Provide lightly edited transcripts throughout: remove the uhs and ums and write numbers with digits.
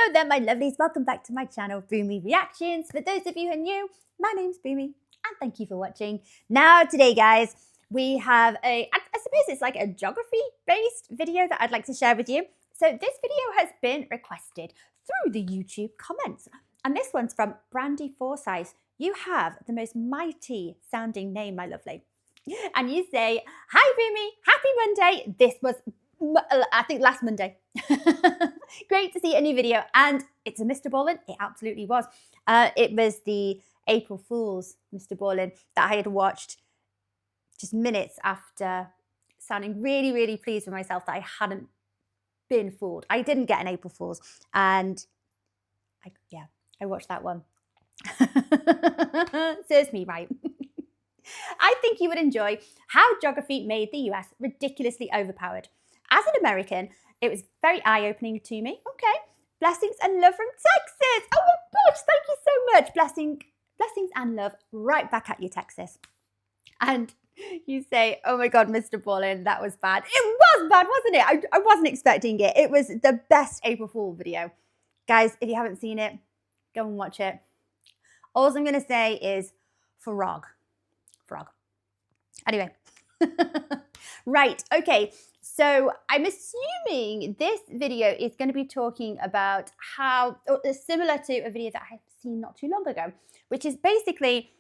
Hello there, my lovelies. Welcome back to my channel, Boomy Reactions. For those of you who are new, my name's Boomy, and thank you for watching. Now, today, guys, we have I suppose it's like a geography-based video that I'd like to share with you. So this video has been requested through the YouTube comments, and this one's from Brandy Forsyth. You have the most mighty sounding name, my lovely. And you say, hi, Boomy, happy Monday. This was, I think, last Monday. Great to see a new video, and it's a Mr. Ballin. It absolutely was. It was the April Fool's Mr. Ballin that I had watched just minutes after sounding really, really pleased with myself that I hadn't been fooled. I didn't get an April Fool's, and I watched that one. Serves me right. I think you would enjoy how geography made the US ridiculously overpowered. As an American, it was very eye-opening to me. Okay, blessings and love from Texas. Oh my gosh, thank you so much. Blessings and love right back at you, Texas. And you say, oh my God, Mr. Ballin, that was bad. It was bad, wasn't it? I wasn't expecting it. It was the best April Fool video. Guys, if you haven't seen it, go and watch it. All I'm going to say is frog. Anyway. Right, okay. So I'm assuming this video is going to be talking about how, or similar to a video that I've seen not too long ago, which is basically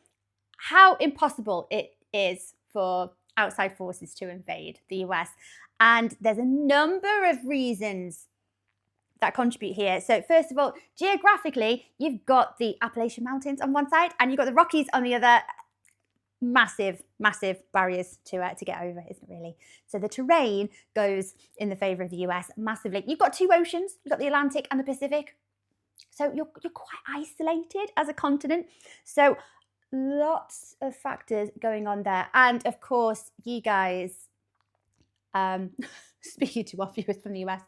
how impossible it is for outside forces to invade the US. And there's a number of reasons that contribute here. So first of all, geographically, you've got the Appalachian Mountains on one side and you've got the Rockies on the other. Massive barriers to get over, isn't it really? So the terrain goes in the favor of the US massively. You've got two oceans, you've got the Atlantic and the Pacific. So you're quite isolated as a continent. So lots of factors going on there. And of course, you guys, speaking to our viewers from the US,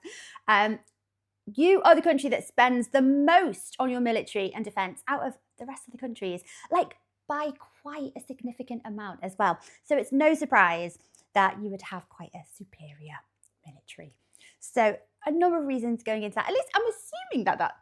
you are the country that spends the most on your military and defense out of the rest of the countries. Like, by quite a significant amount as well. So it's no surprise that you would have quite a superior military. So a number of reasons going into that. At least I'm assuming that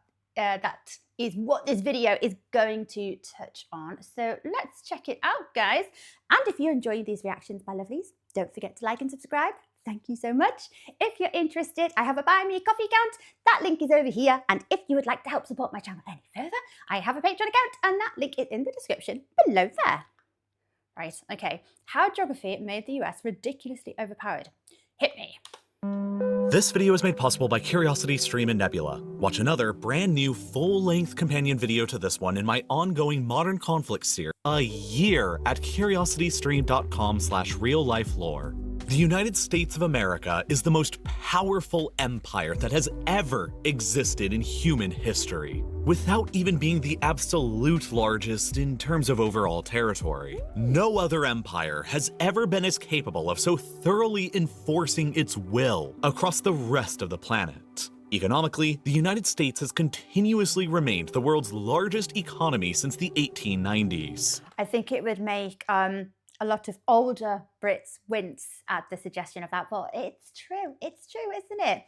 is what this video is going to touch on. So let's check it out, guys. And if you're enjoying these reactions, my lovelies, don't forget to like and subscribe. Thank you so much. If you're interested, I have a Buy Me a Coffee account. That link is over here. And if you would like to help support my channel any further, I have a Patreon account, and that link is in the description below there. Right, okay. How geography made the US ridiculously overpowered. Hit me. This video is made possible by CuriosityStream and Nebula. Watch another brand new full-length companion video to this one in my ongoing Modern Conflict series, a year at curiositystream.com/RealLifeLore. The United States of America is the most powerful empire that has ever existed in human history, without even being the absolute largest in terms of overall territory. No other empire has ever been as capable of so thoroughly enforcing its will across the rest of the planet. Economically, the United States has continuously remained the world's largest economy since the 1890s. I think it would make a lot of older Brits wince at the suggestion of that, but it's true, isn't it?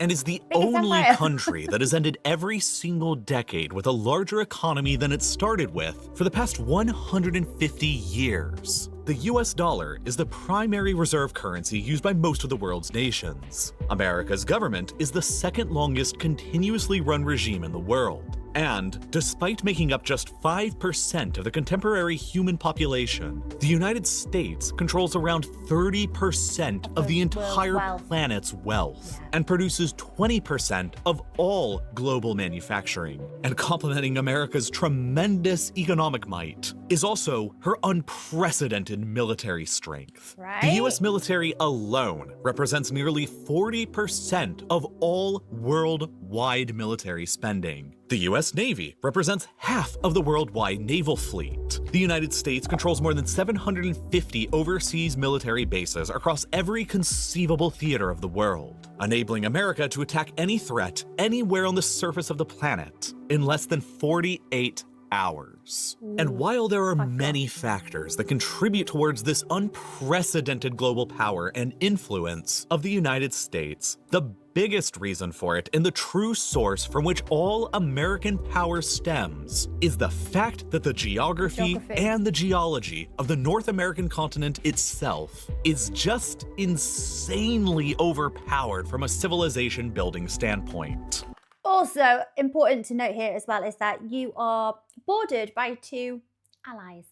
And is the only country that has ended every single decade with a larger economy than it started with for the past 150 years. The US dollar is the primary reserve currency used by most of the world's nations. America's government is the second longest continuously run regime in the world. And despite making up just 5% of the contemporary human population, the United States controls around 30% of the entire planet's wealth and produces 20% of all global manufacturing. And complementing America's tremendous economic might is also her unprecedented military strength. Right? The US military alone represents nearly 40% of all worldwide military spending. The US Navy represents half of the worldwide naval fleet. The United States controls more than 750 overseas military bases across every conceivable theater of the world, enabling America to attack any threat anywhere on the surface of the planet in less than 48 hours. And while there are many factors that contribute towards this unprecedented global power and influence of the United States, the biggest reason for it, and the true source from which all American power stems, is the fact that the geography and the geology of the North American continent itself is just insanely overpowered from a civilization building standpoint. Also, important to note here as well is that you are bordered by 2 allies,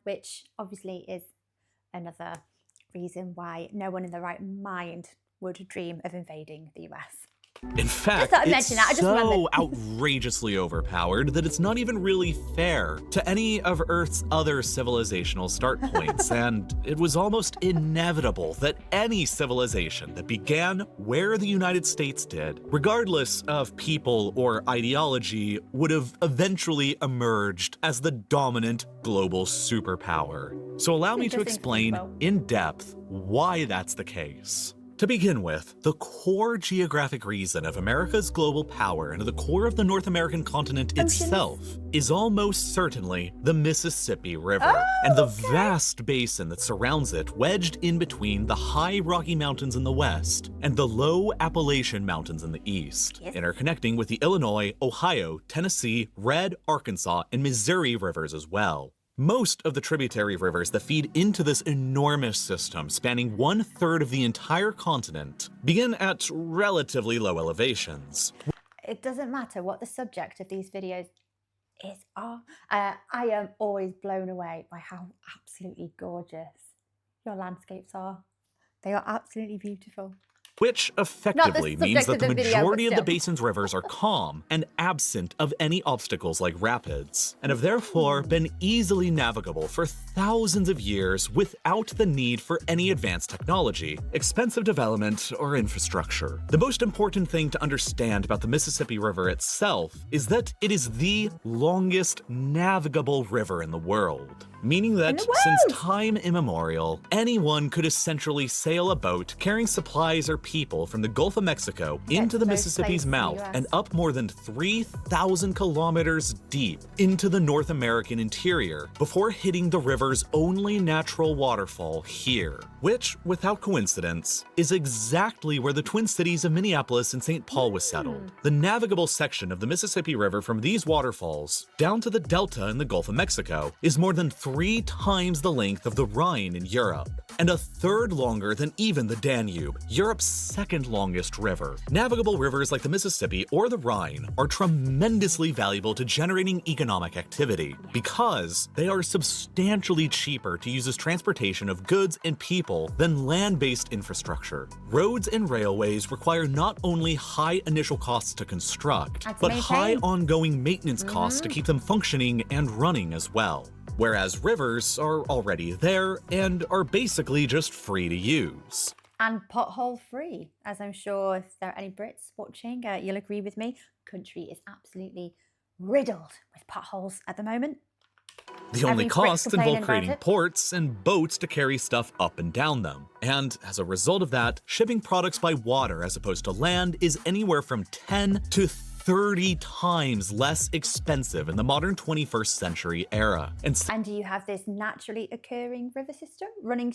which obviously is another reason why no one in their right mind would dream of invading the US. In fact, it's so outrageously overpowered that it's not even really fair to any of Earth's other civilizational start points, and it was almost inevitable that any civilization that began where the United States did, regardless of people or ideology, would have eventually emerged as the dominant global superpower. So allow me to explain in depth why that's the case. To begin with, the core geographic reason of America's global power and the core of the North American continent itself is almost certainly the Mississippi River and the vast basin that surrounds it, wedged in between the high Rocky Mountains in the west and the low Appalachian Mountains in the east, interconnecting with the Illinois, Ohio, Tennessee, Red, Arkansas, and Missouri rivers as well. Most of the tributary rivers that feed into this enormous system, spanning 1/3 of the entire continent, begin at relatively low elevations. It doesn't matter what the subject of these videos is. I am always blown away by how absolutely gorgeous your landscapes are. They are absolutely beautiful. Which effectively means that the majority of the basin's rivers are calm and absent of any obstacles like rapids, and have therefore been easily navigable for thousands of years without the need for any advanced technology, expensive development, or infrastructure. The most important thing to understand about the Mississippi River itself is that it is the longest navigable river in the world, meaning that since time immemorial, anyone could essentially sail a boat carrying supplies or people from the Gulf of Mexico into the Mississippi's mouth and up more than 3,000 kilometers deep into the North American interior before hitting the river's only natural waterfall here, which, without coincidence, is exactly where the Twin Cities of Minneapolis and St. Paul was settled. The navigable section of the Mississippi River from these waterfalls down to the delta in the Gulf of Mexico is more than 3 times the length of the Rhine in Europe, and 1/3 longer than even the Danube, Europe's second longest river. Navigable rivers like the Mississippi or the Rhine are tremendously valuable to generating economic activity because they are substantially cheaper to use as transportation of goods and people than land-based infrastructure. Roads and railways require not only high initial costs to construct, but high ongoing maintenance costs to keep them functioning and running as well. Whereas rivers are already there and are basically just free to use. And pothole free, as I'm sure if there are any Brits watching, you'll agree with me. Country is absolutely riddled with potholes at the moment. The only costs involve creating ports and boats to carry stuff up and down them. And as a result of that, shipping products by water as opposed to land is anywhere from 10 to 30 times less expensive in the modern 21st century era. And do you have this naturally occurring river system running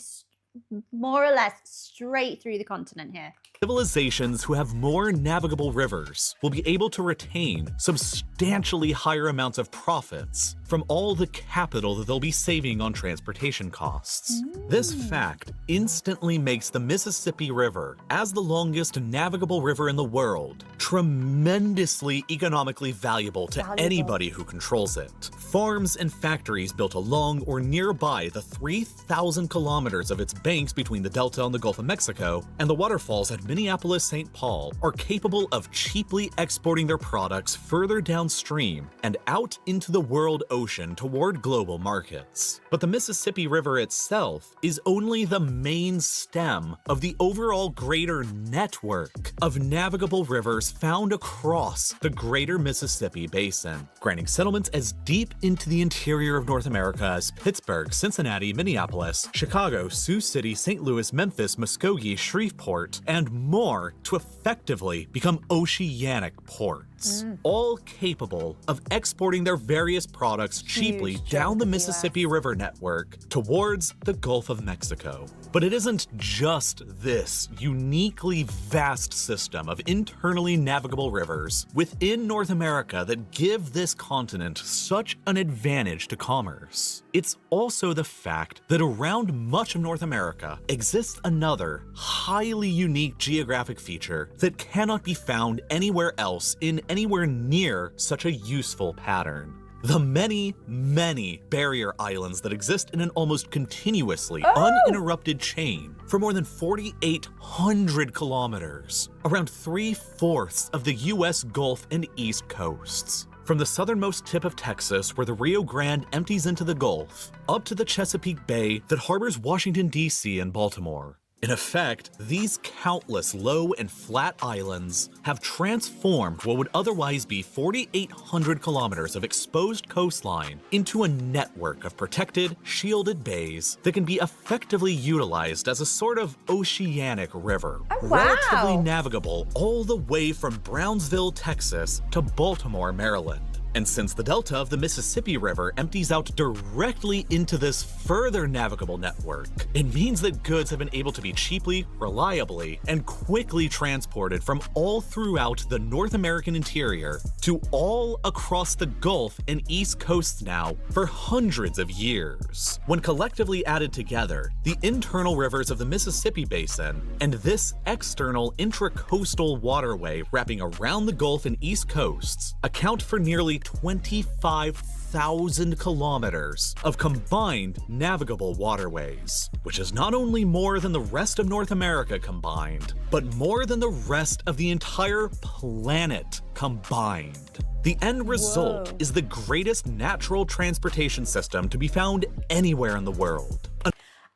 more or less straight through the continent here? Civilizations who have more navigable rivers will be able to retain substantially higher amounts of profits from all the capital that they'll be saving on transportation costs. This fact instantly makes the Mississippi River, as the longest navigable river in the world, tremendously economically valuable to anybody who controls it. Farms and factories built along or nearby the 3,000 kilometers of its banks between the Delta and the Gulf of Mexico and the waterfalls at Minneapolis, St. Paul are capable of cheaply exporting their products further downstream and out into the world ocean toward global markets. But the Mississippi River itself is only the main stem of the overall greater network of navigable rivers found across the greater Mississippi Basin, granting settlements as deep into the interior of North America as Pittsburgh, Cincinnati, Minneapolis, Chicago, Sioux City, St. Louis, Memphis, Muskogee, Shreveport, and more to effectively become oceanic ports, all capable of exporting their various products cheaply down the Mississippi River network towards the Gulf of Mexico. But it isn't just this uniquely vast system of internally navigable rivers within North America that give this continent such an advantage to commerce. It's also the fact that around much of North America exists another highly unique geographic feature that cannot be found anywhere else in anywhere near such a useful pattern. The many, many barrier islands that exist in an almost continuously uninterrupted chain for more than 4,800 kilometers, around 3/4 of the US Gulf and East coasts. From the southernmost tip of Texas, where the Rio Grande empties into the Gulf, up to the Chesapeake Bay that harbors Washington, D.C. and Baltimore. In effect, these countless low and flat islands have transformed what would otherwise be 4,800 kilometers of exposed coastline into a network of protected, shielded bays that can be effectively utilized as a sort of oceanic river, relatively navigable all the way from Brownsville, Texas to Baltimore, Maryland. And since the delta of the Mississippi River empties out directly into this further navigable network, it means that goods have been able to be cheaply, reliably, and quickly transported from all throughout the North American interior to all across the Gulf and East Coasts now for hundreds of years. When collectively added together, the internal rivers of the Mississippi Basin and this external intracoastal waterway wrapping around the Gulf and East Coasts account for nearly 25,000 kilometers of combined navigable waterways, which is not only more than the rest of North America combined, but more than the rest of the entire planet combined. The end result is the greatest natural transportation system to be found anywhere in the world.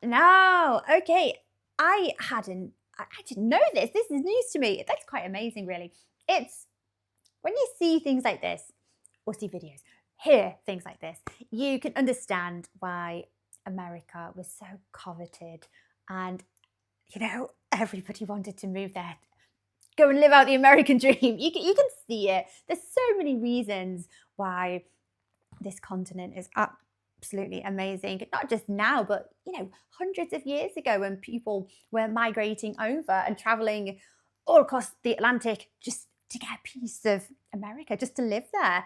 No, okay. I didn't know this. This is news to me. That's quite amazing, really. It's when you see things like this, or see videos, hear things like this, you can understand why America was so coveted and, you know, everybody wanted to move there, go and live out the American dream. You can see it. There's so many reasons why this continent is absolutely amazing. Not just now, but, you know, hundreds of years ago when people were migrating over and traveling all across the Atlantic just to get a piece of America, just to live there.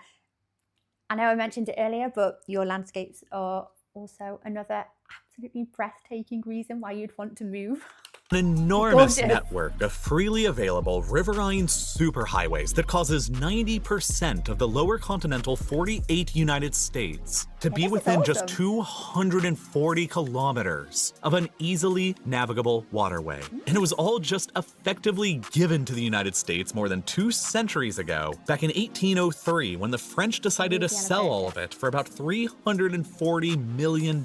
I know I mentioned it earlier, but your landscapes are also another absolutely breathtaking reason why you'd want to move. An enormous network of freely available riverine superhighways that causes 90% of the lower continental 48 United States to be within just 240 kilometers of an easily navigable waterway. And it was all just effectively given to the United States more than 2 centuries ago, back in 1803, when the French decided to sell all of it for about $340 million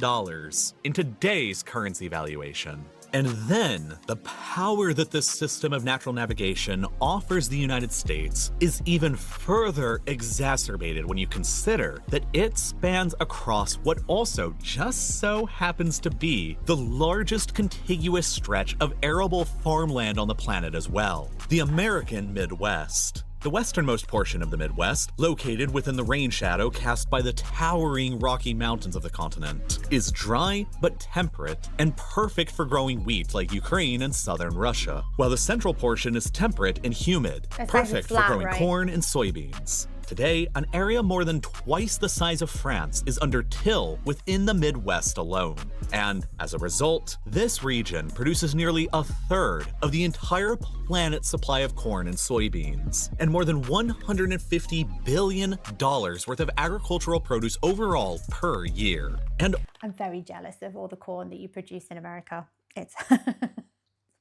in today's currency valuation. And then, the power that this system of natural navigation offers the United States is even further exacerbated when you consider that it spans across what also just so happens to be the largest contiguous stretch of arable farmland on the planet as well, the American Midwest. The westernmost portion of the Midwest, located within the rain shadow cast by the towering Rocky Mountains of the continent, is dry but temperate and perfect for growing wheat like Ukraine and southern Russia, while the central portion is temperate and humid, perfect for growing corn and soybeans. Today, an area more than twice the size of France is under till within the Midwest alone. And as a result, this region produces nearly a third of the entire planet's supply of corn and soybeans, and more than $150 billion worth of agricultural produce overall per year. And I'm very jealous of all the corn that you produce in America. It's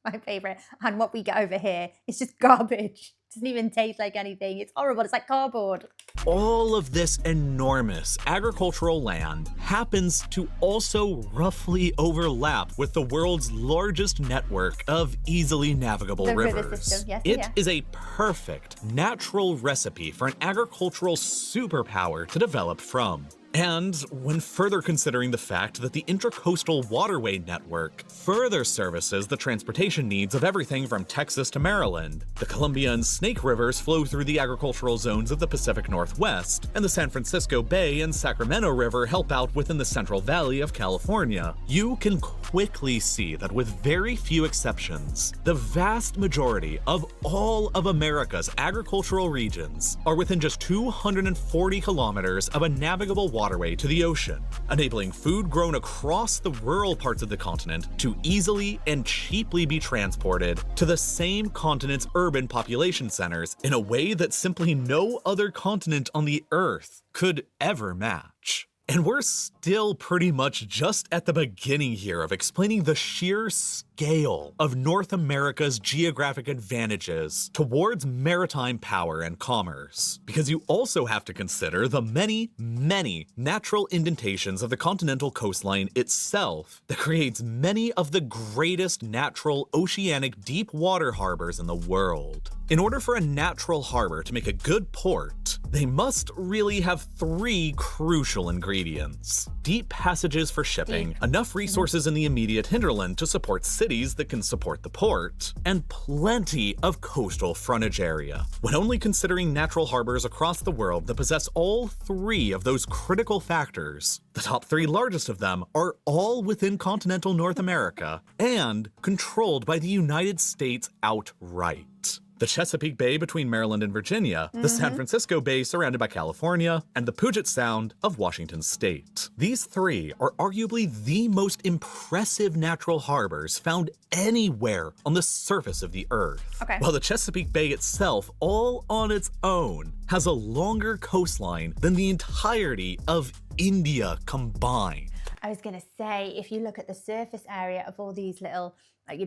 my favorite. And what we get over here is just garbage. Doesn't even taste like anything. It's horrible. It's like cardboard. All of this enormous agricultural land happens to also roughly overlap with the world's largest network of easily navigable rivers. River system. Yes, It is a perfect natural recipe for an agricultural superpower to develop from. And when further considering the fact that the Intracoastal Waterway Network further services the transportation needs of everything from Texas to Maryland, the Columbia and Snake Rivers flow through the agricultural zones of the Pacific Northwest, and the San Francisco Bay and Sacramento River help out within the Central Valley of California, you can quickly see that with very few exceptions, the vast majority of all of America's agricultural regions are within just 240 kilometers of a navigable waterway to the ocean, enabling food grown across the rural parts of the continent to easily and cheaply be transported to the same continent's urban population centers in a way that simply no other continent on the Earth could ever match. And we're still pretty much just at the beginning here of explaining the sheer scale of North America's geographic advantages towards maritime power and commerce. Because you also have to consider the many, many natural indentations of the continental coastline itself that creates many of the greatest natural oceanic deep water harbors in the world. In order for a natural harbor to make a good port, they must really have three crucial ingredients: deep passages for shipping, enough resources in the immediate hinterland to support cities that can support the port, and plenty of coastal frontage area. When only considering natural harbors across the world that possess all three of those critical factors, the top three largest of them are all within continental North America and controlled by the United States outright. The Chesapeake Bay between Maryland and Virginia, the San Francisco Bay surrounded by California, and the Puget Sound of Washington State. These three are arguably the most impressive natural harbors found anywhere on the surface of the Earth. Okay. While the Chesapeake Bay itself, all on its own, has a longer coastline than the entirety of India combined. I was going to say, if you look at the surface area of all these little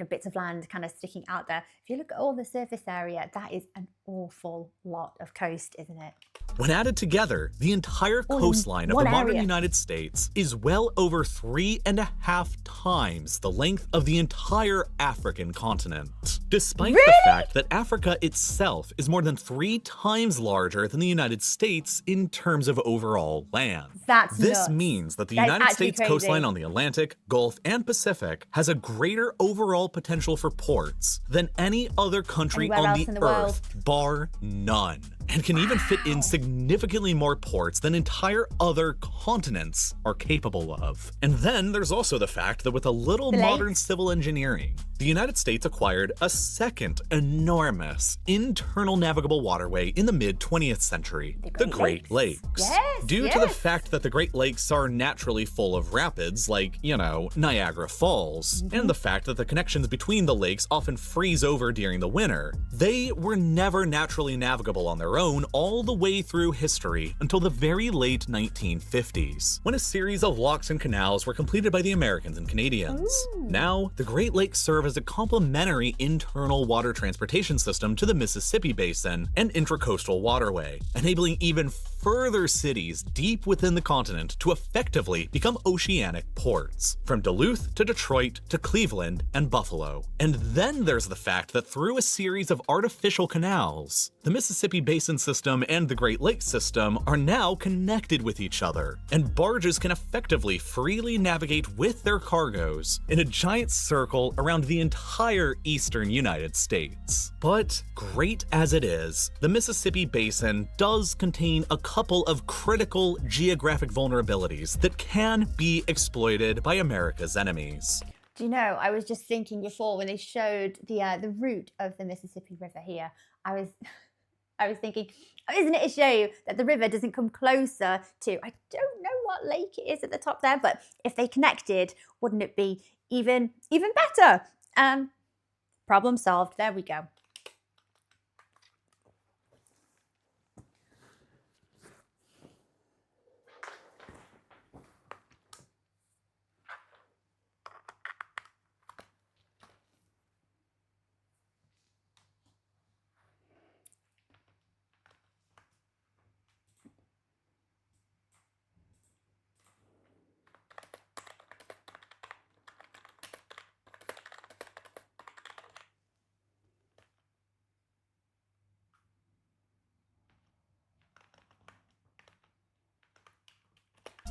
bits of land kind of sticking out there, if you look at all the surface area, that is an awful lot of coast, isn't it? When added together, the entire coastline of the modern United States is well over 3.5 times the length of the entire African continent. Despite the fact that Africa itself is more than 3 times larger than the United States in terms of overall land. This means that the United States coastline on the Atlantic, Gulf, and Pacific has a greater overall potential for ports than any other country on the Earth, bar none, and can even fit in significantly more ports than entire other continents are capable of. And then there's also the fact that with a little modern civil engineering, the United States acquired a second enormous internal navigable waterway in the mid-20th century, the Great Lakes. Due to the fact that the Great Lakes are naturally full of rapids, like, Niagara Falls, and the fact that the connections between the lakes often freeze over during the winter, they were never naturally navigable on their own all the way through history until the very late 1950s, when a series of locks and canals were completed by the Americans and Canadians. Now, the Great Lakes serve as a complementary internal water transportation system to the Mississippi Basin and Intracoastal Waterway, enabling even further cities deep within the continent to effectively become oceanic ports, from Duluth to Detroit to Cleveland and Buffalo. And then there's the fact that through a series of artificial canals, the Mississippi Basin system and the Great Lakes system are now connected with each other, and barges can effectively freely navigate with their cargoes in a giant circle around the entire eastern United States. But great as it is, the Mississippi Basin does contain a couple of critical geographic vulnerabilities that can be exploited by America's enemies. Do you know, I was just thinking before when they showed the route of the Mississippi River here, I was thinking, isn't it a shame that the river doesn't come closer to, I don't know what lake it is at the top there, but if they connected, wouldn't it be even better? Problem solved. There we go.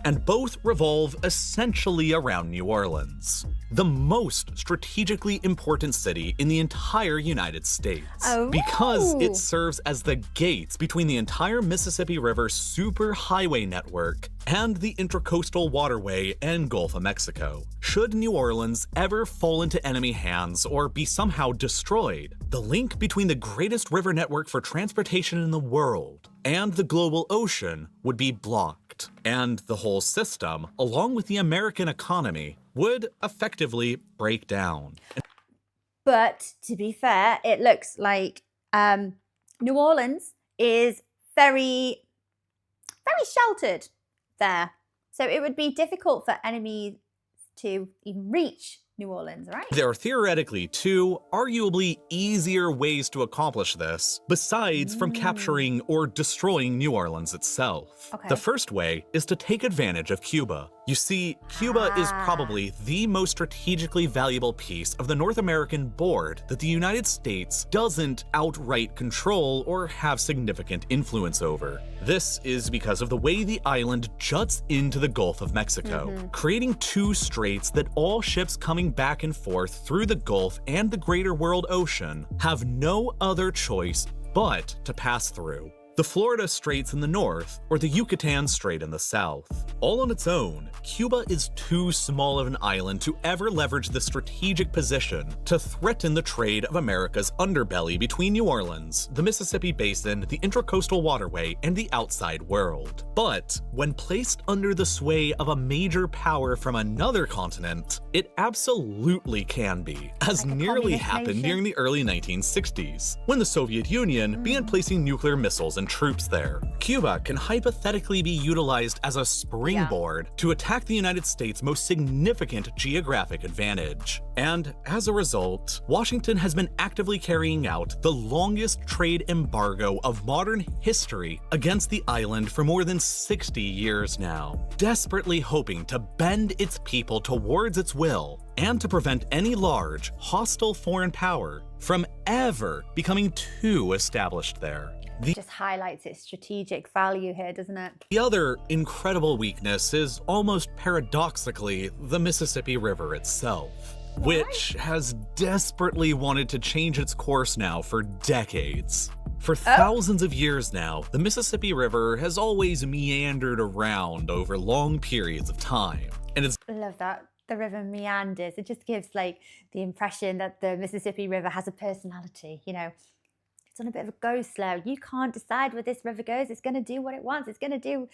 and both revolve essentially around New Orleans, the most strategically important city in the entire United States, because it serves as the gates between the entire Mississippi River superhighway network and the Intracoastal Waterway and Gulf of Mexico. Should New Orleans ever fall into enemy hands or be somehow destroyed, the link between the greatest river network for transportation in the world and the global ocean would be blocked, and the whole system, along with the American economy, would effectively break down. But to be fair, it looks like New Orleans is very, very sheltered there. So it would be difficult for enemies to even reach New Orleans, right? There are theoretically two, arguably easier ways to accomplish this, besides from capturing or destroying New Orleans itself. The first way is to take advantage of Cuba. You see, Cuba is probably the most strategically valuable piece of the North American board that the United States doesn't outright control or have significant influence over. This is because of the way the island juts into the Gulf of Mexico, creating two straits that all ships coming back and forth through the Gulf and the greater world ocean have no other choice but to pass through. The Florida Straits in the north, or the Yucatan Strait in the south. All on its own, Cuba is too small of an island to ever leverage the strategic position to threaten the trade of America's underbelly between New Orleans, the Mississippi Basin, the Intracoastal Waterway, and the outside world. But when placed under the sway of a major power from another continent, it absolutely can be, as nearly happened during the early 1960s, when the Soviet Union began placing nuclear missiles and troops there. Cuba can hypothetically be utilized as a springboard to attack the United States' most significant geographic advantage. And as a result, Washington has been actively carrying out the longest trade embargo of modern history against the island for more than 60 years now, desperately hoping to bend its people towards its will and to prevent any large, hostile foreign power from ever becoming too established there. Just highlights its strategic value here, doesn't it? The other incredible weakness is almost paradoxically the Mississippi River itself, which has desperately wanted to change its course now for decades. For thousands of years now, the Mississippi River has always meandered around over long periods of time, and it's— I love that. The river meanders. It just gives like the impression that the Mississippi River has a personality, you know. It's on a bit of a go slow. You can't decide where this river goes. It's going to do what it wants. It's going to do,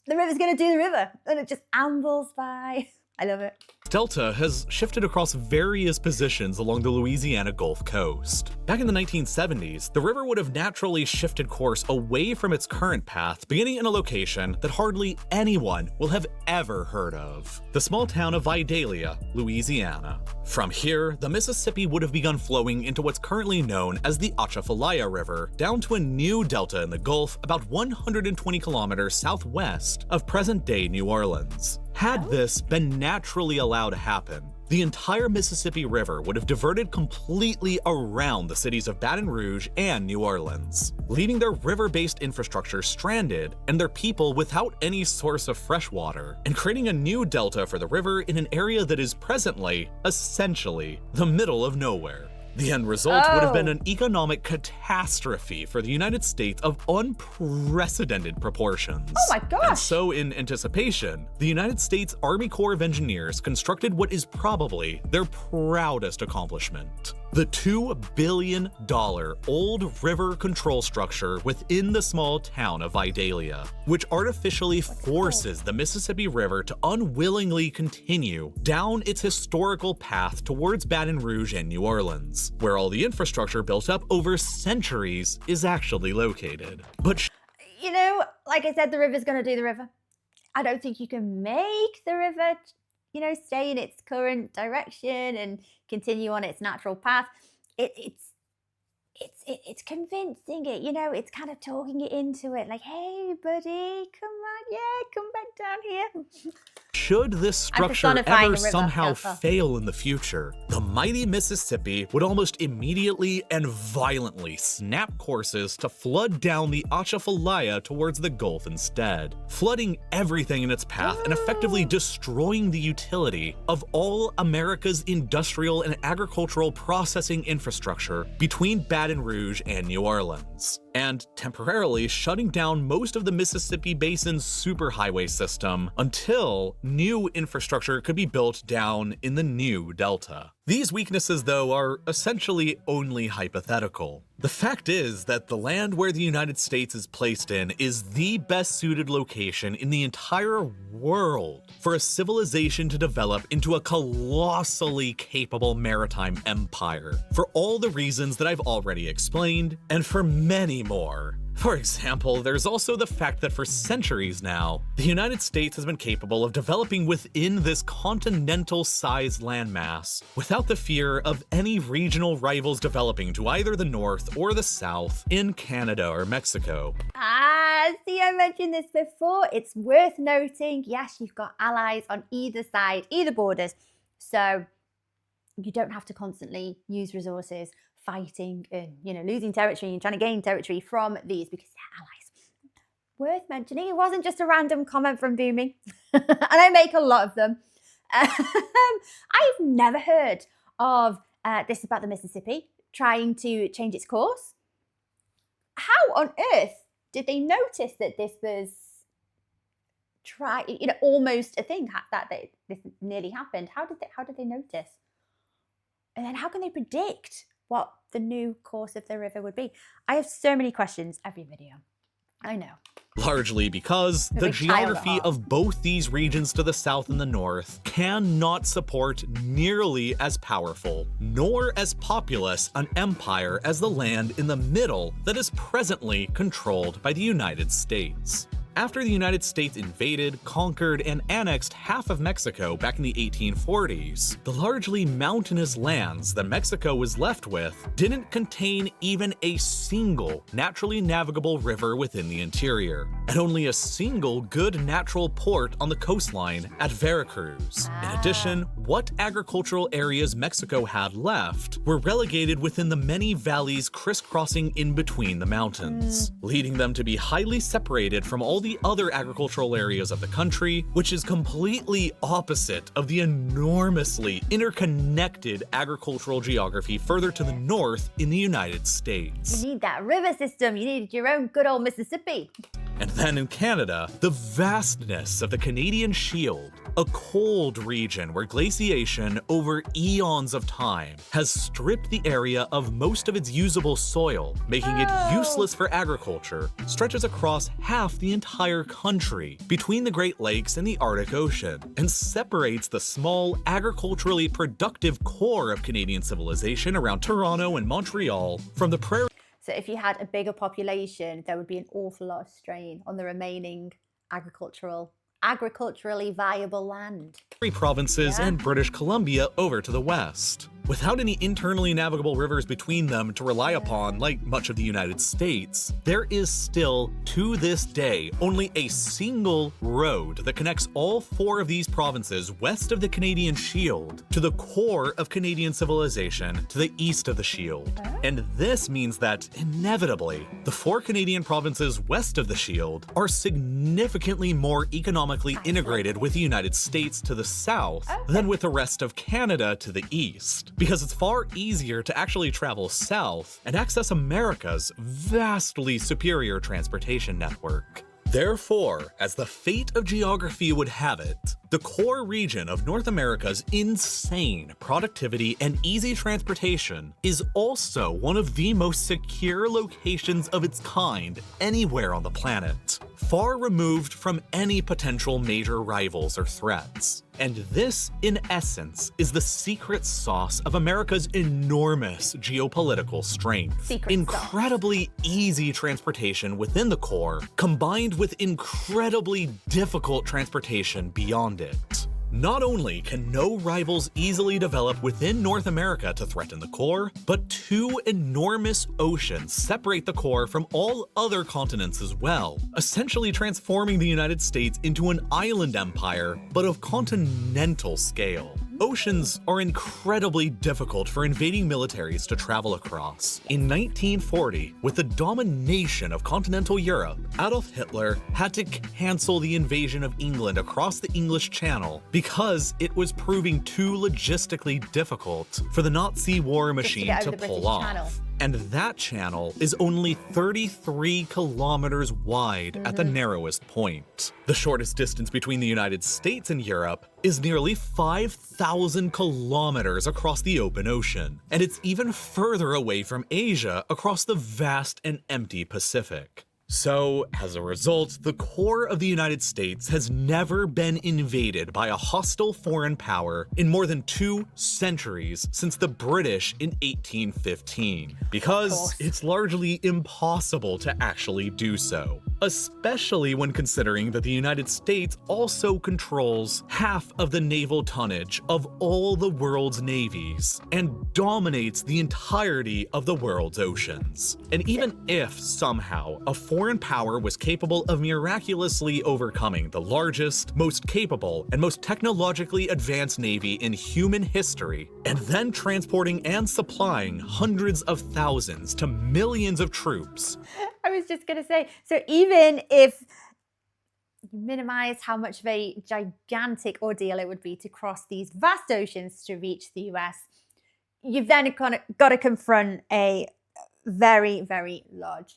the river's going to do the river. And it just ambles by. I love it. Delta has shifted across various positions along the Louisiana Gulf Coast. Back in the 1970s, the river would have naturally shifted course away from its current path, beginning in a location that hardly anyone will have ever heard of, the small town of Vidalia, Louisiana. From here, the Mississippi would have begun flowing into what's currently known as the Atchafalaya River, down to a new delta in the Gulf about 120 kilometers southwest of present-day New Orleans. Had this been naturally allowed to happen, the entire Mississippi River would have diverted completely around the cities of Baton Rouge and New Orleans, leaving their river-based infrastructure stranded and their people without any source of fresh water, and creating a new delta for the river in an area that is presently, essentially, the middle of nowhere. The end result would have been an economic catastrophe for the United States of unprecedented proportions. Oh my gosh! And so, in anticipation, the United States Army Corps of Engineers constructed what is probably their proudest accomplishment: the $2 billion old river control structure within the small town of Vidalia, which artificially forces the Mississippi River to unwillingly continue down its historical path towards Baton Rouge and New Orleans, where all the infrastructure built up over centuries is actually located. But you know, like I said, the river's going to do the river. I don't think you can make the river, you know, stay in its current direction and continue on its natural path. It's convincing it, you know, it's kind of talking it into it, like, hey, buddy, come on, yeah, come back down here. should this structure personifying ever a river. somehow Yeah. fail in the future, the mighty Mississippi would almost immediately and violently snap courses to flood down the Atchafalaya towards the Gulf instead, flooding everything in its path and effectively destroying the utility of all America's industrial and agricultural processing infrastructure between Baton Rouge and New Orleans, and temporarily shutting down most of the Mississippi Basin's superhighway system until new infrastructure could be built down in the new delta. These weaknesses, though, are essentially only hypothetical. The fact is that the land where the United States is placed in is the best suited location in the entire world for a civilization to develop into a colossally capable maritime empire, for all the reasons that I've already explained, and for many more. For example, there's also the fact that for centuries now, the United States has been capable of developing within this continental-sized landmass without the fear of any regional rivals developing to either the north or the south in Canada or Mexico. See, I mentioned this before. It's worth noting, yes, you've got allies on either side, either borders, so you don't have to constantly use resources fighting and, losing territory and trying to gain territory from these because they're allies. Worth mentioning, it wasn't just a random comment from Boomy, and I make a lot of them. I've never heard of this about the Mississippi trying to change its course. How on earth did they notice that this was almost a thing, that this nearly happened? How did they notice? And then how can they predict what the new course of the river would be? I have so many questions every video. I know. Largely because the geography of both these regions to the south and the north cannot support nearly as powerful, nor as populous an empire as the land in the middle that is presently controlled by the United States. After the United States invaded, conquered, and annexed half of Mexico back in the 1840s, the largely mountainous lands that Mexico was left with didn't contain even a single naturally navigable river within the interior, and only a single good natural port on the coastline at Veracruz. In addition, what agricultural areas Mexico had left were relegated within the many valleys crisscrossing in between the mountains, leading them to be highly separated from all the other agricultural areas of the country, which is completely opposite of the enormously interconnected agricultural geography further to the north in the United States. You need that river system. You need your own good old Mississippi. And then in Canada, the vastness of the Canadian Shield, a cold region where glaciation over eons of time has stripped the area of most of its usable soil, making it useless for agriculture, stretches across half the entire country between the Great Lakes and the Arctic Ocean, and separates the small, agriculturally productive core of Canadian civilization around Toronto and Montreal from the prairie. So if you had a bigger population, there would be an awful lot of strain on the remaining agriculturally viable land. Provinces and British Columbia over to the west. Without any internally navigable rivers between them to rely upon, like much of the United States, there is still, to this day, only a single road that connects all four of these provinces west of the Canadian Shield to the core of Canadian civilization to the east of the Shield. And this means that, inevitably, the four Canadian provinces west of the Shield are significantly more economically integrated with the United States to the south than with the rest of Canada to the east, because it's far easier to actually travel south and access America's vastly superior transportation network. Therefore, as the fate of geography would have it, the core region of North America's insane productivity and easy transportation is also one of the most secure locations of its kind anywhere on the planet, far removed from any potential major rivals or threats. And this, in essence, is the secret sauce of America's enormous geopolitical strength. Incredibly easy transportation within the core, combined with incredibly difficult transportation beyond it. Not only can no rivals easily develop within North America to threaten the core, but two enormous oceans separate the core from all other continents as well, essentially transforming the United States into an island empire, but of continental scale. Oceans are incredibly difficult for invading militaries to travel across. In 1940, with the domination of continental Europe, Adolf Hitler had to cancel the invasion of England across the English Channel because it was proving too logistically difficult for the Nazi war machine to pull off. And that channel is only 33 kilometers wide at the narrowest point. The shortest distance between the United States and Europe is nearly 5,000 kilometers across the open ocean, and it's even further away from Asia across the vast and empty Pacific. So, as a result, the core of the United States has never been invaded by a hostile foreign power in more than 2 centuries since the British in 1815, because it's largely impossible to actually do so, especially when considering that the United States also controls half of the naval tonnage of all the world's navies and dominates the entirety of the world's oceans. And even if somehow a foreign power was capable of miraculously overcoming the largest, most capable, and most technologically advanced navy in human history, and then transporting and supplying hundreds of thousands to millions of troops. I was just going to say, so even if you minimize how much of a gigantic ordeal it would be to cross these vast oceans to reach the US, you've then got to confront a very, very large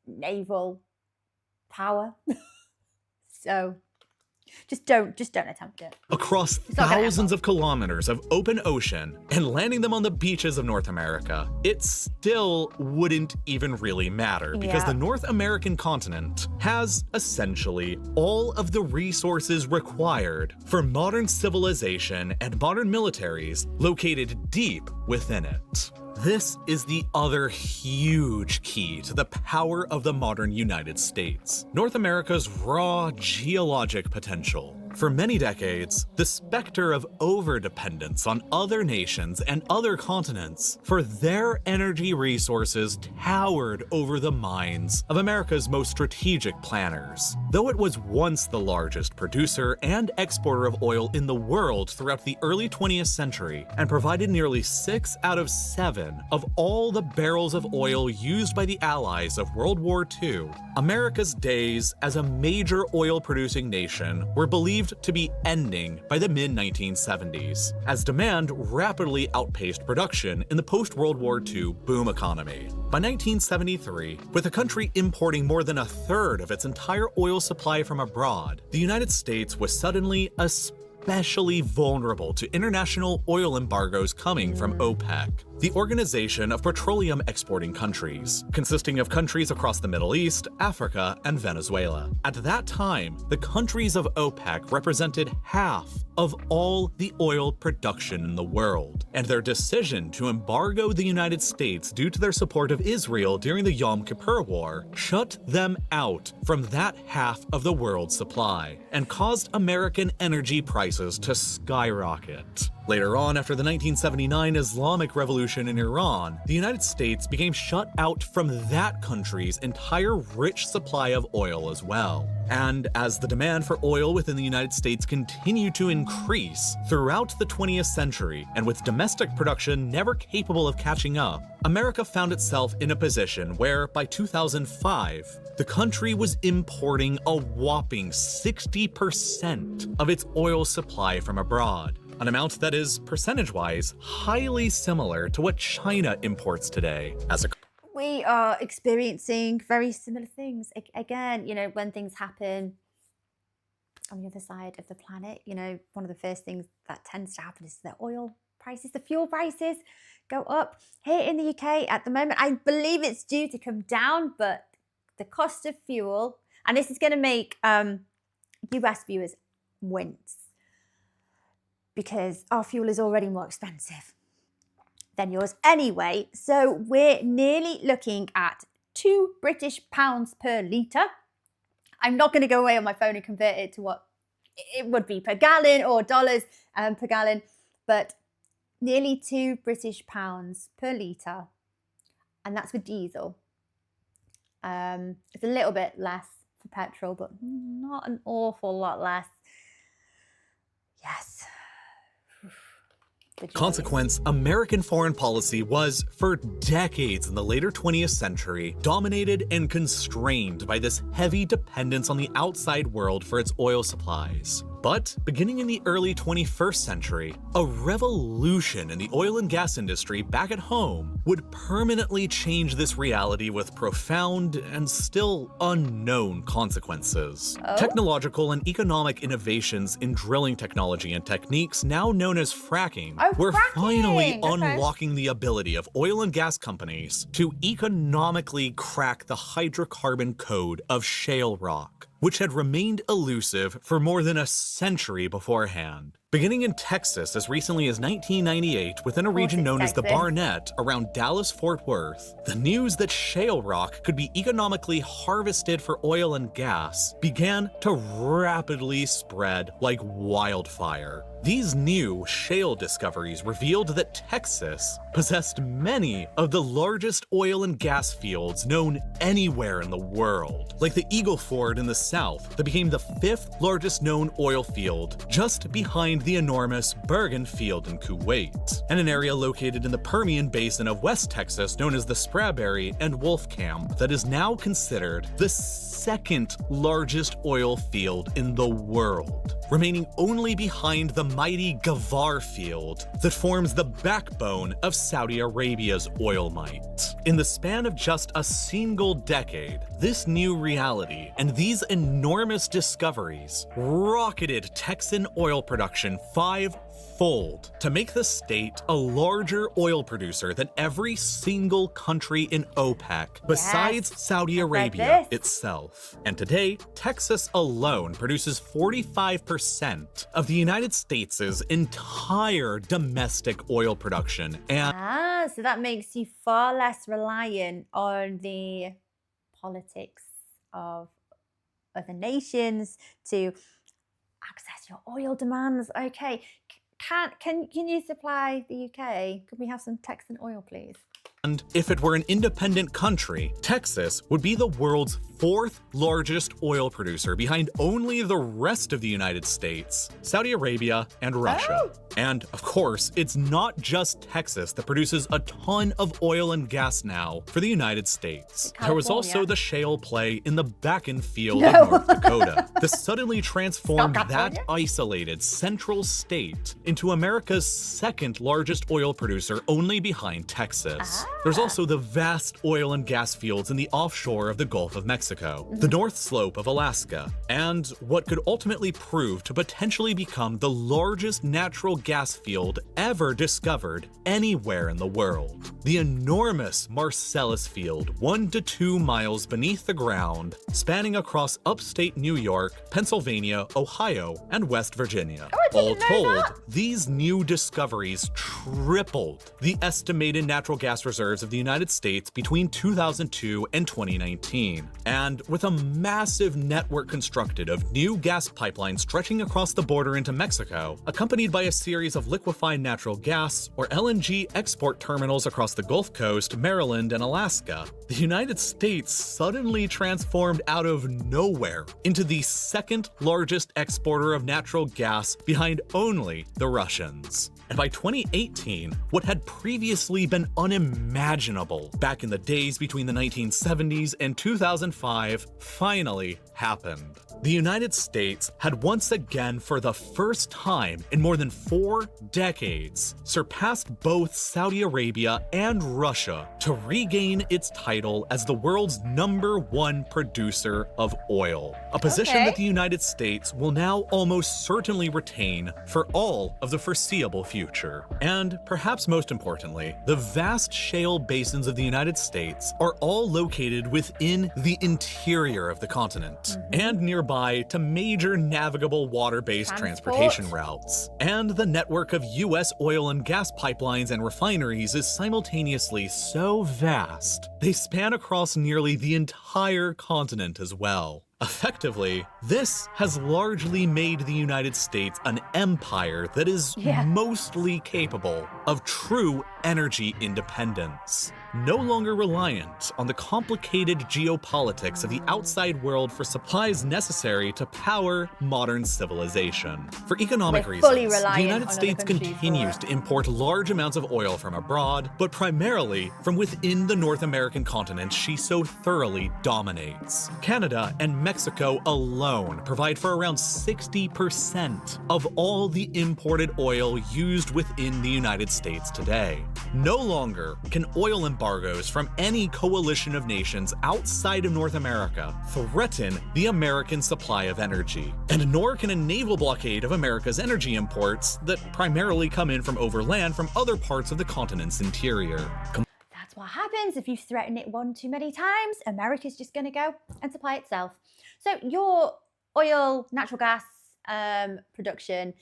naval power. So just don't attempt it. Across thousands of kilometers of open ocean and landing them on the beaches of North America, it still wouldn't even really matter because the North American continent has essentially all of the resources required for modern civilization and modern militaries located deep within it. This is the other huge key to the power of the modern United States: North America's raw geologic potential. For many decades, the specter of overdependence on other nations and other continents for their energy resources towered over the minds of America's most strategic planners. Though it was once the largest producer and exporter of oil in the world throughout the early 20th century and provided nearly 6 out of 7 of all the barrels of oil used by the Allies of World War II, America's days as a major oil-producing nation were believed to be ending by the mid-1970s, as demand rapidly outpaced production in the post-World War II boom economy. By 1973, with the country importing more than a third of its entire oil supply from abroad, the United States was suddenly especially vulnerable to international oil embargoes coming from OPEC, the Organization of Petroleum Exporting Countries, consisting of countries across the Middle East, Africa, and Venezuela. At that time, the countries of OPEC represented half of all the oil production in the world, and their decision to embargo the United States due to their support of Israel during the Yom Kippur War shut them out from that half of the world's supply and caused American energy prices to skyrocket. Later on, after the 1979 Islamic Revolution in Iran, the United States became shut out from that country's entire rich supply of oil as well. And as the demand for oil within the United States continued to increase throughout the 20th century, and with domestic production never capable of catching up, America found itself in a position where, by 2005, the country was importing a whopping 60% of its oil supply from abroad, an amount that is, percentage-wise, highly similar to what China imports today. We are experiencing very similar things. Again, you know, when things happen on the other side of the planet, you know, one of the first things that tends to happen is the oil prices, the fuel prices go up. Here in the UK at the moment, I believe it's due to come down, but the cost of fuel, and this is going to make US viewers wince, because our fuel is already more expensive than yours anyway. So we're nearly looking at £2 British per litre. I'm not going to go away on my phone and convert it to what it would be per gallon or dollars per gallon, but nearly £2 per litre. And that's for diesel. It's a little bit less for petrol, but not an awful lot less. Yes. Consequence, American foreign policy was, for decades in the later 20th century, dominated and constrained by this heavy dependence on the outside world for its oil supplies. But beginning in the early 21st century, a revolution in the oil and gas industry back at home would permanently change this reality with profound and still unknown consequences. Technological and economic innovations in drilling technology and techniques now known as fracking were finally unlocking the ability of oil and gas companies to economically crack the hydrocarbon code of shale rock, which had remained elusive for more than a century beforehand. Beginning in Texas as recently as 1998 within a region known as the Barnett around Dallas-Fort Worth, the news that shale rock could be economically harvested for oil and gas began to rapidly spread like wildfire. These new shale discoveries revealed that Texas possessed many of the largest oil and gas fields known anywhere in the world, like the Eagle Ford in the south that became the 5th largest known oil field, just behind the enormous Bergen field in Kuwait, and an area located in the Permian Basin of West Texas known as the Spraberry and Wolfcamp that is now considered the 2nd largest oil field in the world, remaining only behind the mighty Gavar field that forms the backbone of Saudi Arabia's oil might. In the span of just a single decade, this new reality and these enormous discoveries rocketed Texan oil production 5-fold to make the state a larger oil producer than every single country in OPEC besides Saudi Arabia itself. And today, Texas alone produces 45% of the United States' entire domestic oil production. And so that makes you far less reliant on the politics of other nations to access your oil demands. Okay, can you supply the UK? Could we have some Texan oil, please? And if it were an independent country, Texas would be the world's 4th largest oil producer behind only the rest of the United States, Saudi Arabia, and Russia. And of course, it's not just Texas that produces a ton of oil and gas now for the United States. There was also the shale play in the Bakken field of North Dakota. This suddenly transformed that isolated central state into America's 2nd largest oil producer, only behind Texas. There's also the vast oil and gas fields in the offshore of the Gulf of Mexico, the North Slope of Alaska, and what could ultimately prove to potentially become the largest natural gas field ever discovered anywhere in the world. The enormous Marcellus Field, 1 to 2 miles beneath the ground, spanning across upstate New York, Pennsylvania, Ohio, and West Virginia. All told, these new discoveries tripled the estimated natural gas reserves of the United States between 2002 and 2019. And with a massive network constructed of new gas pipelines stretching across the border into Mexico, accompanied by a series of liquefied natural gas, or LNG, export terminals across the Gulf Coast, Maryland, and Alaska, the United States suddenly transformed out of nowhere into the 2nd largest exporter of natural gas behind only the Russians. And by 2018, what had previously been unimaginable back in the days between the 1970s and 2005 finally happened. The United States had once again, for the first time in more than 4 decades, surpassed both Saudi Arabia and Russia to regain its title as the world's #1 producer of oil, a position that the United States will now almost certainly retain for all of the foreseeable future. And perhaps most importantly, the vast shale basins of the United States are all located within the interior of the continent and nearby to major navigable water-based transportation routes. And the network of US oil and gas pipelines and refineries is simultaneously so vast, they span across nearly the entire continent as well. Effectively, this has largely made the United States an empire that is mostly capable of true energy independence, no longer reliant on the complicated geopolitics of the outside world for supplies necessary to power modern civilization. For economic reasons, the United States continues to import large amounts of oil from abroad, but primarily from within the North American continent she so thoroughly dominates. Canada and Mexico alone provide for around 60% of all the imported oil used within the United States today. No longer can oil embargoes from any coalition of nations outside of North America threaten the American supply of energy, and nor can a naval blockade of America's energy imports that primarily come in from overland from other parts of the continent's interior. That's what happens if you threaten it one too many times. America's just going to go and supply itself. So your oil, natural gas production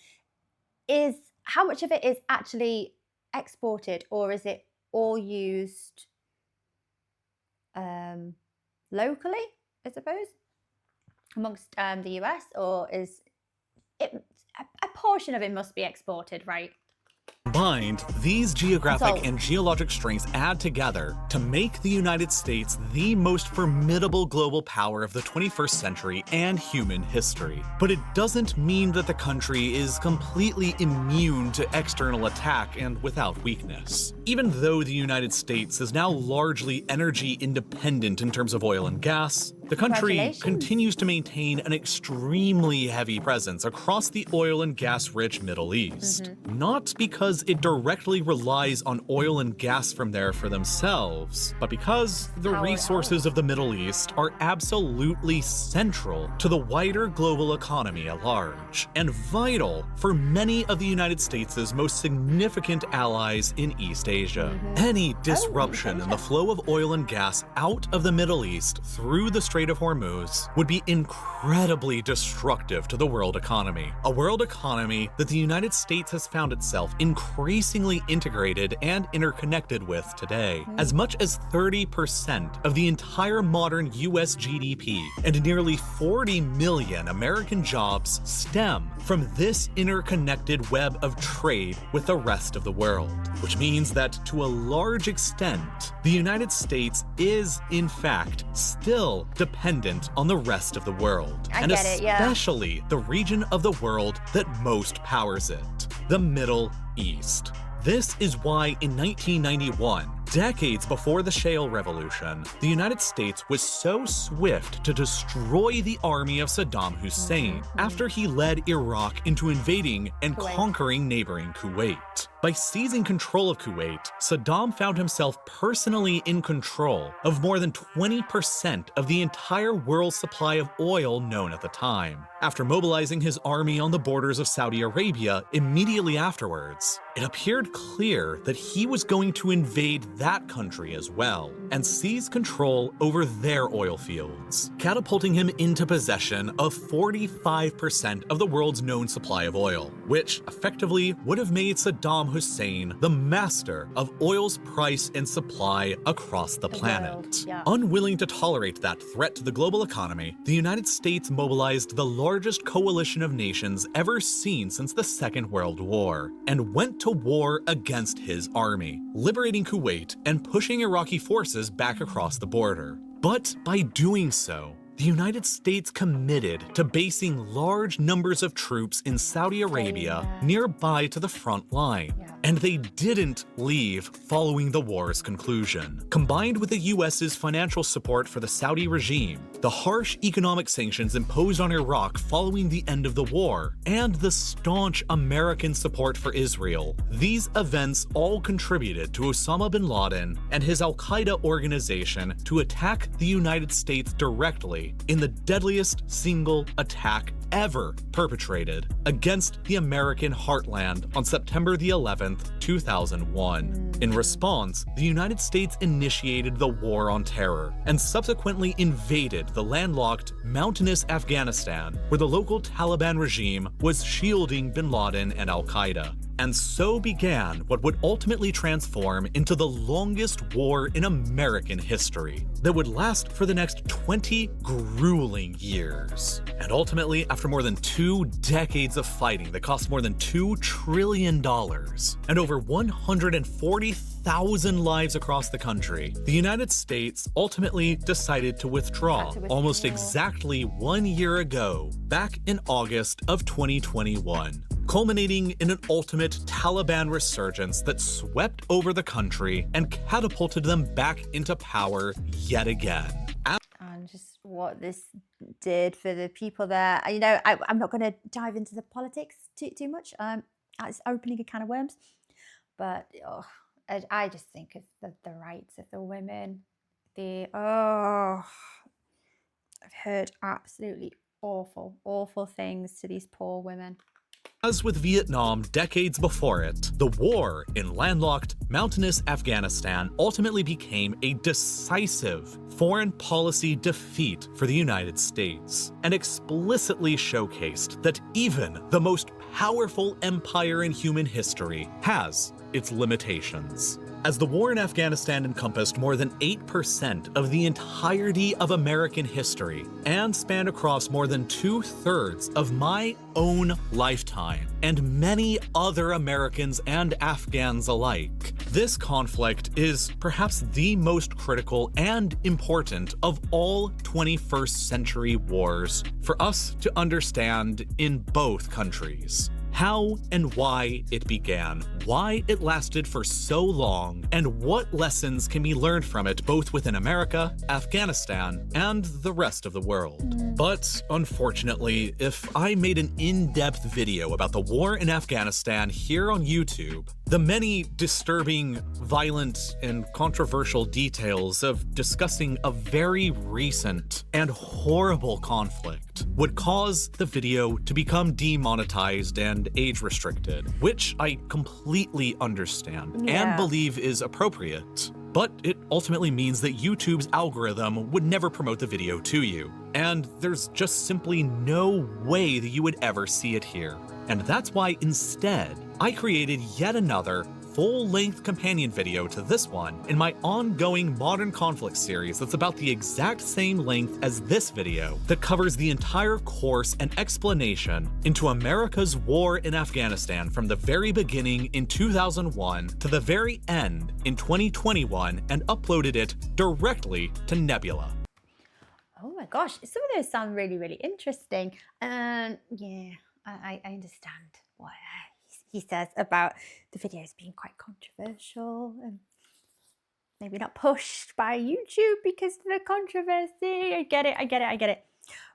is, how much of it is actually exported, or is it all used locally, I suppose, amongst the US, or is it a portion of it must be exported, right? Combined, these geographic and geologic strengths add together to make the United States the most formidable global power of the 21st century and human history. But it doesn't mean that the country is completely immune to external attack and without weakness. Even though the United States is now largely energy independent in terms of oil and gas, the country continues to maintain an extremely heavy presence across the oil and gas-rich Middle East. Not because it directly relies on oil and gas from there for themselves, but because the resources of the Middle East are absolutely central to the wider global economy at large, and vital for many of the United States' most significant allies in East Asia. Any disruption in the flow of oil and gas out of the Middle East through the Strait of Hormuz would be incredibly destructive to the world economy. A world economy that the United States has found itself increasingly integrated and interconnected with today. As much as 30% of the entire modern US GDP and nearly 40 million American jobs stem from this interconnected web of trade with the rest of the world, which means that to a large extent, the United States is, in fact, still dependent on the rest of the world, and especially the region of the world that most powers it, the Middle East. This is why in 1991, decades before the shale revolution, the United States was so swift to destroy the army of Saddam Hussein after he led Iraq into invading and conquering neighboring Kuwait. By seizing control of Kuwait, Saddam found himself personally in control of more than 20% of the entire world's supply of oil known at the time. After mobilizing his army on the borders of Saudi Arabia immediately afterwards, it appeared clear that he was going to invade that country as well and seize control over their oil fields, catapulting him into possession of 45% of the world's known supply of oil, which effectively would have made Saddam Hussein the master of oil's price and supply across the planet. Unwilling to tolerate that threat to the global economy, the United States mobilized the largest coalition of nations ever seen since the Second World War and went to war against his army, liberating Kuwait and pushing Iraqi forces back across the border. But by doing so, the United States committed to basing large numbers of troops in Saudi Arabia nearby to the front line, and they didn't leave following the war's conclusion. Combined with the US's financial support for the Saudi regime, the harsh economic sanctions imposed on Iraq following the end of the war, and the staunch American support for Israel, these events all contributed to Osama bin Laden and his Al-Qaeda organization to attack the United States directly in the deadliest single attack ever perpetrated against the American heartland on September the 11th, 2001. In response, the United States initiated the War on Terror and subsequently invaded the landlocked, mountainous Afghanistan, where the local Taliban regime was shielding bin Laden and Al-Qaeda. And so began what would ultimately transform into the longest war in American history that would last for the next 20 grueling years. And ultimately, after more than 2 decades of fighting that cost more than $2 trillion and over 140,000 lives across the country, the United States ultimately decided to withdraw almost exactly 1 year ago, back in August of 2021. Culminating in an ultimate Taliban resurgence that swept over the country and catapulted them back into power yet again. And just what this did for the people there. You know, I'm not going to dive into the politics too much. It's opening a can of worms. But I just think of the rights of the women. I've heard absolutely awful things to these poor women. As with Vietnam decades before it, the war in landlocked, mountainous Afghanistan ultimately became a decisive foreign policy defeat for the United States, and explicitly showcased that even the most powerful empire in human history has its limitations. As the war in Afghanistan encompassed more than 8% of the entirety of American history and spanned across more than 2/3 of my own lifetime and many other Americans and Afghans alike, this conflict is perhaps the most critical and important of all 21st century wars for us to understand in both countries. How and why it began, why it lasted for so long, and what lessons can be learned from it both within America, Afghanistan, and the rest of the world. But unfortunately, if I made an in-depth video about the war in Afghanistan here on YouTube, the many disturbing, violent, and controversial details of discussing a very recent and horrible conflict would cause the video to become demonetized and age restricted, which I completely understand and believe is appropriate. But it ultimately means that YouTube's algorithm would never promote the video to you, and there's just simply no way that you would ever see it here. And that's why instead, I created yet another full-length companion video to this one in my ongoing Modern Conflict series that's about the exact same length as this video that covers the entire course and explanation into America's war in Afghanistan from the very beginning in 2001 to the very end in 2021 and uploaded it directly to Nebula. Oh my gosh, some of those sound really interesting. And yeah, I understand what he says about the videos being quite controversial and maybe not pushed by YouTube because of the controversy. I get it.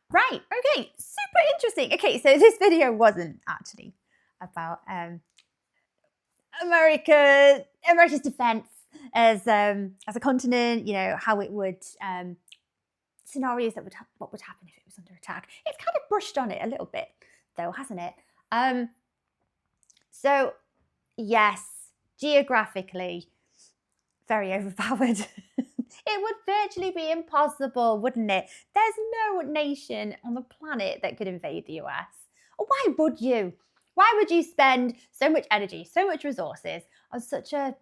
Right, okay, super interesting. Okay, so this video wasn't actually about America's defense as a continent, you know, how it would scenarios that what would happen if it was under attack. It's kind of brushed on it a little bit though, hasn't it? So yes, geographically very overpowered. It would virtually be impossible, wouldn't it? There's no nation on the planet that could invade the US. Why would you? Why would you spend so much energy, so much resources on such a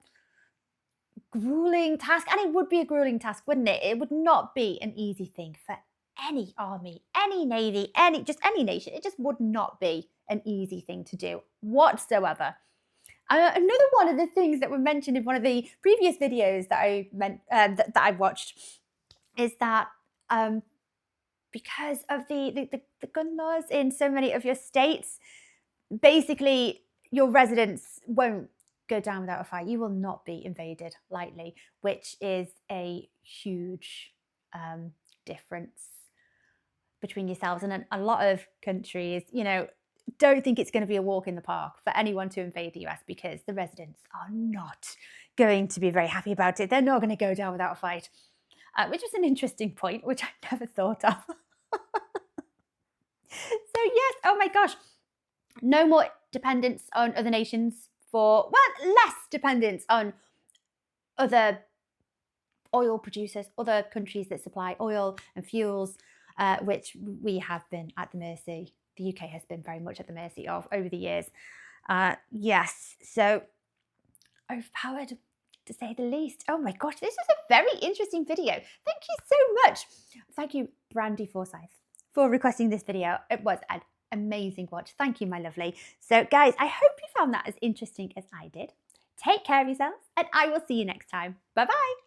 grueling task? And it would be a grueling task, wouldn't it? It would not be an easy thing for any army, any navy, just any nation. It just would not be an easy thing to do whatsoever. Another one of the things that were mentioned in one of the previous videos that I watched is that because of the gun laws in so many of your states, basically your residents won't go down without a fight. You will not be invaded lightly, which is a huge difference between yourselves. And a lot of countries, you know, don't think it's going to be a walk in the park for anyone to invade the US because the residents are not going to be very happy about it. They're not going to go down without a fight, which was an interesting point, which I never thought of. So yes, oh my gosh, no more dependence on other nations less dependence on other oil producers, other countries that supply oil and fuels, which we have been at the mercy. The UK has been very much at the mercy of over the years. Yes, so overpowered to say the least. Oh my gosh, this was a very interesting video. Thank you so much. Thank you, Brandy Forsyth, for requesting this video. It was an amazing watch. Thank you, my lovely. So guys, I hope you found that as interesting as I did. Take care of yourselves, and I will see you next time. Bye-bye.